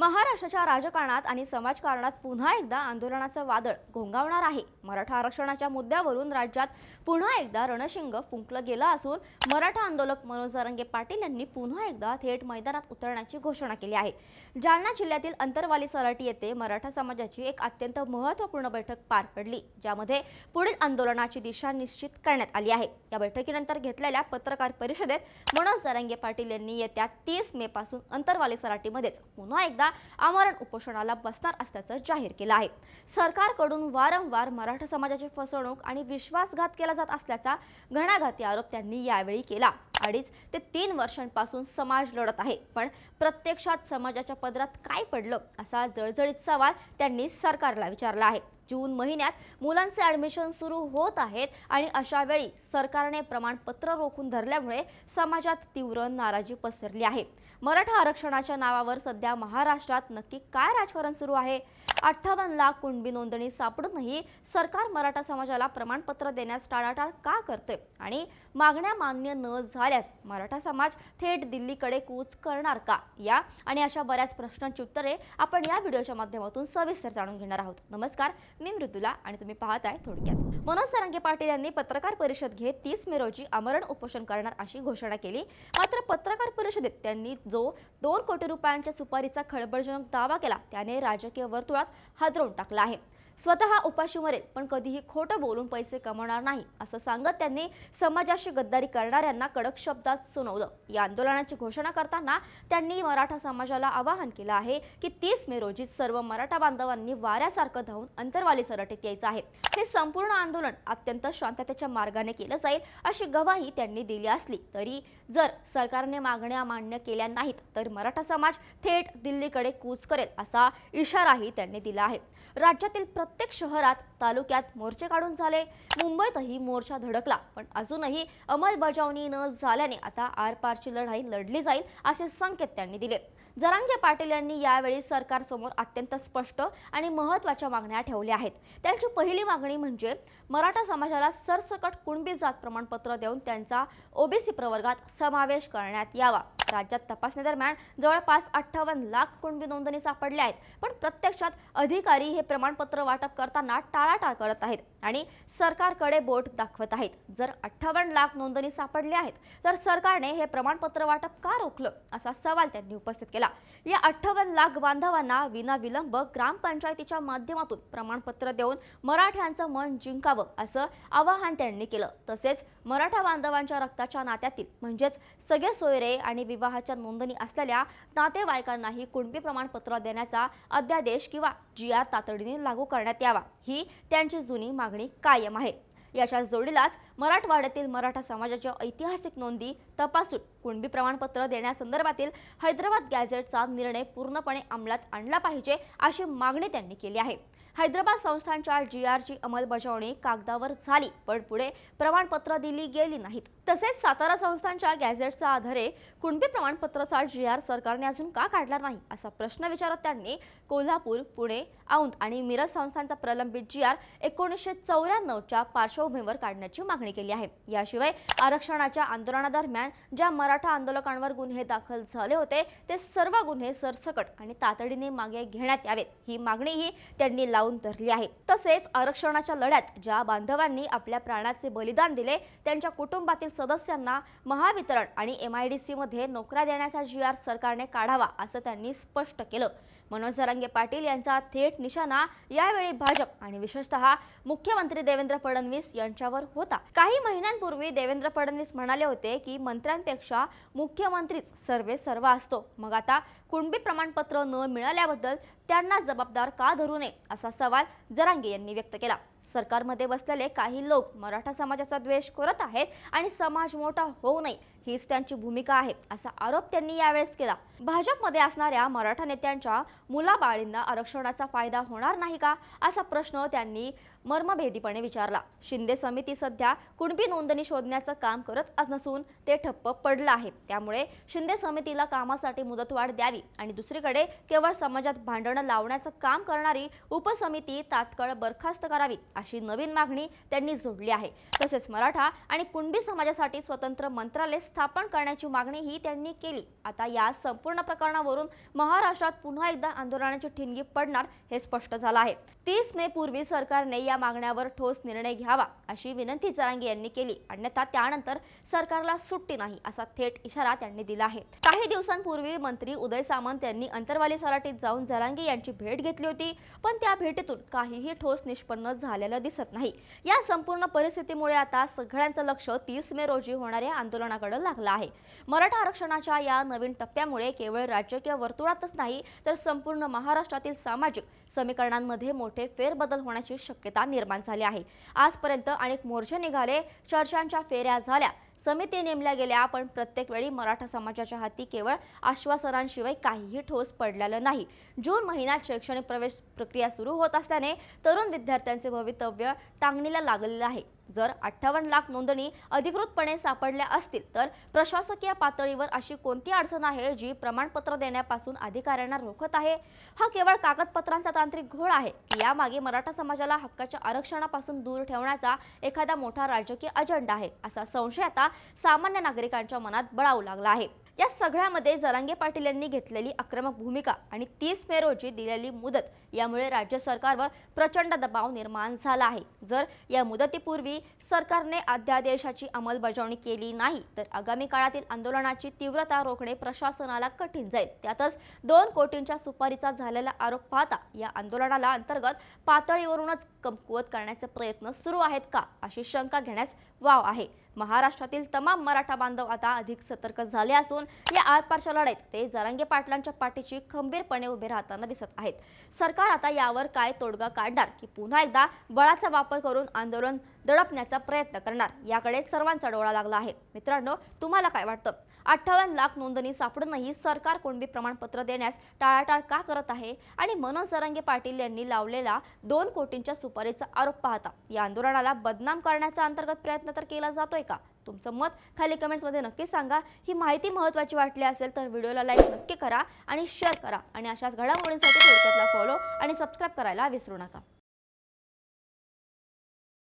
महाराष्ट्राच्या राजकारणात आणि समाजकारणात पुन्हा एकदा आंदोलनाचं वादळ घोंगावणार आहे। मराठा आरक्षणाच्या मुद्द्यावरून राज्यात पुन्हा एकदा रणशिंग फुंकलं गेलं असून मराठा आंदोलक मनोज जरांगे पाटील यांनी पुन्हा एकदा थेट मैदानात उतरण्याची घोषणा केली आहे। जालना जिल्ह्यातील अंतरवाली सराटी येथे मराठा समाजाची एक अत्यंत महत्त्वपूर्ण बैठक पार पडली, ज्यामध्ये पुढील आंदोलनाची दिशा निश्चित करण्यात आली आहे। या बैठकीनंतर घेतलेल्या पत्रकार परिषदेत मनोज जरांगे पाटील यांनी येत्या 30 मे पासून अंतरवाली सराटीमध्येच पुन्हा एकदा आमरण उपोषणाला बसणार असल्याचं जाहीर केलं आहे। सरकारकडून वारंवार मराठा समाजाची फसवणूक आणि विश्वासघात केला जात असल्याचा घणाघाती आरोप त्यांनी यावेळी केला। 2.5 ते 3 वर्षांपासून समाज लढत आहे, पण प्रत्यक्षात समाजाच्या पदरात काय पडलं असा जळजळीत सवाल त्यांनी सरकारला विचारला आहे। जून महिन्यात मुलांचे ॲडमिशन सुरू होत आहेत आणि अशा वेळी सरकारने प्रमाणपत्र रोखून धरल्यामुळे समाजात तीव्र नाराजी पसरली आहे। मराठा आरक्षणाच्या नावावर सध्या महाराष्ट्रात नक्की काय राजकारण सुरू आहे? 58 लाख कुणबी नोंदणी सापडूनही सरकार मराठा समाजाला प्रमाणपत्र देण्यास टाळाटाळ का करते आणि मागण्या मान्य न झाल्यास मराठा समाज थेट दिल्लीकडे कूच करणार का? या आणि अशा बऱ्याच प्रश्नांची उत्तरे आपण या व्हिडिओच्या माध्यमातून सविस्तर जाणून घेणार आहोत। नमस्कार, मी मृदुला आणि तुम्ही पाहताय थोडक्यात। मनोज जरांगे पाटील यांनी पत्रकार परिषद घेत 30 मे रोजी आमरण उपोषण करणार अशी घोषणा केली। मात्र पत्रकार परिषदेत त्यांनी जो 2 कोटी रुपयांच्या सुपारीचा खळबळजनक दावा केला त्याने राजकीय वर्तुळात हादरवून टाकला आहे। स्वतः उपाशी मरेल पण कधीही खोटं बोलून पैसे कमवणार नाही असं सांगत त्यांनी समाजाशी गद्दारी करणाऱ्यांना कडक शब्दात सुनावलं। या आंदोलनाची घोषणा करताना त्यांनी मराठा समाजाला आवाहन केलं आहे की 30 मे रोजी सर्व मराठा बांधवांनी वाऱ्यासारखं धावून अंतरवाली सराटीत यायचं आहे। हे संपूर्ण आंदोलन अत्यंत शांततेच्या मार्गाने केलं जाईल अशी ग्वाही त्यांनी दिली असली तरी जर सरकारने मागण्या मान्य केल्या नाहीत तर मराठा समाज थेट दिल्लीकडे कूच करेल असा इशाराही त्यांनी दिला आहे। राज्यातील प्रत्येक शहरात तालुक्यात मोर्चे काढून झाले, मुंबईतही मोर्चा धडकला, पण अजूनही अंमलबजावणी न झाल्याने आता आरपारची लढाई लढली जाईल असे संकेत त्यांनी दिले। जरांगे पाटील यांनी यावेळी सरकारसमोर अत्यंत स्पष्ट आणि महत्त्वाच्या मागण्या ठेवल्या आहेत। त्यांची पहिली मागणी म्हणजे मराठा समाजाला सरसकट कुणबी जात प्रमाणपत्र देऊन त्यांचा ओबीसी प्रवर्गात समावेश करण्यात यावा। राज्यात तपासणी दरम्यान जवळपास 58 लाख कुणबी नोंदणी सापडल्या आहेत, पण प्रत्यक्षात अधिकारी हे प्रमाणपत्र वाटप करताना टाळाटाळ करत आहेत आणि सरकारकडे बोट दाखवत आहेत। जर 58 लाख नोंदणी सापडल्या आहेत तर सरकारने हे प्रमाणपत्र वाटप का रोखलं असा सवाल त्यांनी उपस्थित केला। या 58 लाख बांधवांना विनाविलंब ग्रामपंचायतीच्या माध्यमातून प्रमाणपत्र देऊन मराठ्यांचं मन जिंकावं असं आवाहन त्यांनी केलं। तसेच मराठा बांधवांच्या रक्ताच्या नात्यातील म्हणजेच सगळे सोयरे आणि विवाहाच्या नोंदणी असलेल्या नातेवाईकांनाही कुणबी प्रमाणपत्र देण्याचा अध्यादेश किंवा GR तातडीने लागू करण्यात यावा, ही त्यांची जुनी मागणी कायम आहे। याच्या जोडीलाच मराठवाड्यातील मराठा समाजाच्या ऐतिहासिक नोंदी तपासून कुणबी प्रमाणपत्र देण्यासंदर्भातील हैदराबाद गॅझेटचा निर्णय पूर्णपणे अंमलात आणला पाहिजे अशी मागणी त्यांनी केली आहे। हैदराबाद संस्थांच्या GRची अंमलबजावणी कागदावर झाली, पण पुढे प्रमाणपत्र दिली गेली नाहीत। तसेच सातारा संस्थांच्या गॅझेटच्या आधारे कुणबी प्रमाणपत्राचा GR सरकारने अजून का काढला नाही असा प्रश्न विचारत त्यांनी कोल्हापूर, पुणे, औंध आणि मिरज संस्थांचा प्रलंबित GR 1994च्या पार्श्वभूमीवर काढण्याची मागणी केली आहे। याशिवाय आरक्षणाच्या आंदोलनादरम्यान ज्या मराठा आंदोलकांवर गुन्हे दाखल झाले होते ते सर्व गुन्हे सरसकट आणि तातडीने मागे घेण्यात यावेत, ही मागणीही त्यांनी लावून धरली आहे। तसेच आरक्षणाच्या लढ्यात ज्या बांधवांनी आपल्या प्राणाचे बलिदान दिले त्यांच्या कुटुंबातील सदस्यांना महावितरण आणि MIDC मध्ये नोकऱ्या देण्याचा GR सरकारने काढावा असं त्यांनी स्पष्ट केलं। मनोज जरांगे पाटील यांचा थेट निशाणा यावेळी भाजप आणि विशेषतः मुख्यमंत्री देवेंद्र फडणवीस यांच्यावर होता। काही महिन्यांपूर्वी देवेंद्र फडणवीस म्हणाले होते की मंत्र्यांपेक्षा मुख्यमंत्रीच सर्वेसर्वा असतो, मग आता कुणबी प्रमाणपत्र न मिळाल्याबद्दल त्यांना जबाबदार का धरू नये असा सवाल जरांगे यांनी व्यक्त केला। सरकारमध्ये बसलेले काही लोक मराठा समाजाचा द्वेष करत आहेत आणि समाज मोठा होऊ नये हीच त्यांची भूमिका आहे असा आरोप त्यांनी यावेळेस केला। भाजपमध्ये असणाऱ्या मराठा नेत्यांच्या मुलाबाळींना आरक्षणाचा फायदा होणार नाही का असा प्रश्न त्यांनी मर्मभेदीपणे विचारला। शिंदे समिती सध्या कुणबी नोंदणी शोधण्याचं काम करत नसून ते ठप्प पडलं आहे, त्यामुळे शिंदे समितीला कामासाठी मुदतवाढ द्यावी आणि दुसरीकडे केवळ समाजात भांडण लावण्याचं काम करणारी उपसमिती तात्काळ बरखास्त करावी अशी नवीन मागणी त्यांनी जोडली आहे। तसेच मराठा आणि कुणबी समाजासाठी स्वतंत्र मंत्रालय स्थापन करण्याची मागणीही त्यांनी केली। आता या संपूर्ण प्रकरणावरून महाराष्ट्रात पुन्हा एकदा आंदोलनाची ठिणगी पडणार हे स्पष्ट झालं आहे। 30 मे पूर्वी सरकारने या मागण्यावर ठोस निर्णय घ्यावा अशी विनंती जरांगे यांनी केली, अन्यथा त्यानंतर सरकारला सुट्टी नाही असा थेट इशारा त्यांनी दिला आहे। काही दिवसांपूर्वी मंत्री उदय सामंत यांनी अंतरवाली सराटीत जाऊन जरांगे यांची भेट घेतली होती, पण त्या भेटीतून काहीही ठोस निष्पन्न झालेलं दिसत नाही। या संपूर्ण परिस्थितीमुळे आता सगळ्यांचं लक्ष 30 मे रोजी होणाऱ्या आंदोलनाकडे लागलं आहे। मराठा आरक्षणाच्या या नवीन टप्प्यामुळे केवळ राजकीय वर्तुळातच नाही तर संपूर्ण महाराष्ट्रातील सामाजिक समीकरणांमध्ये मोठे फेरबदल होण्याची शक्यता निर्माण झाली आहे। आजपर्यंत अनेक मोर्चे निघाले, चर्चांच्या फेऱ्या झाल्या, समिती नेमल्या गेल्या, पण प्रत्येक वेळी मराठा समाजाच्या हाती केवळ आश्वासनांशिवाय काहीही ठोस पडलेलं नाही। जून महिन्यात शैक्षणिक प्रवेश प्रक्रिया सुरू होत असल्याने तरुण विद्यार्थ्यांचे भवितव्य टांगणीला लागलेले आहे। जर 58 लाख नोंदणी अधिकृतपणे सापडल्या असतील तर प्रशासकीय पातळीवर अशी कोणती अडचण आहे जी प्रमाणपत्र देण्यापासून अधिकाऱ्यांना रोखत आहे? हा केवळ कागदपत्रांचा तांत्रिक घोळ आहे की यामागे मराठा समाजाला हक्काच्या आरक्षणापासून दूर ठेवण्याचा एखादा मोठा राजकीय अजेंडा आहे असा संशय आता सामान्य नागरिकांच्या मनात बळावू लागला आहे। या सगळ्यामध्ये जरांगे पाटील यांनी घेतलेली आक्रमक भूमिका आणि 30 मे रोजी दिलेली मुदत यामुळे राज्य सरकारवर प्रचंड दबाव निर्माण झाला आहे। जर या मुदतीपूर्वी सरकारने अध्यादेशाची अंमलबजावणी केली नाही तर आगामी काळातील आंदोलनाची तीव्रता रोखणे प्रशासनाला कठीण जाईल। त्यातच 2 कोटींच्या सुपारीचा झालेला आरोप पाहता या आंदोलनाला अंतर्गत पातळीवरूनच कमकुवत करण्याचे प्रयत्न सुरू आहेत का अशी शंका घेण्यास वाव आहे। महाराष्ट्रातील तमाम मराठा बांधव आता अधिक सतर्क झाले असून या आरपारच्या लढाईत ते जरांगे पाटलांच्या पाठीशी खंबीरपणे उभे राहताना दिसत आहेत। सरकार आता यावर काय तोडगा काढणार की पुन्हा एकदा बळाचा वापर करून आंदोलन दडपण्याचा प्रयत्न करणार याकडे सर्वांचा डोळा लागला आहे। मित्रांनो, तुम्हाला काय वाटतं? 58 लाख नोंदणी सापडूनही सरकार कुणबी प्रमाणपत्र देण्यास टाळाटाळ का करत आहे? आणि मनोज जरांगे पाटील यांनी लावलेला 2 कोटींच्या सुपारीचा आरोप पाहता या आंदोलनाला बदनाम करण्याचा अंतर्गत प्रयत्न तर केला जातोय का? तुमचं मत खाली कमेंट्समध्ये नक्की सांगा। ही माहिती महत्त्वाची वाटली असेल तर व्हिडिओला लाईक नक्की करा आणि शेअर करा आणि अशाच घडामोडींसाठी थोडक्यातला फॉलो आणि सबस्क्राईब करायला विसरू नका।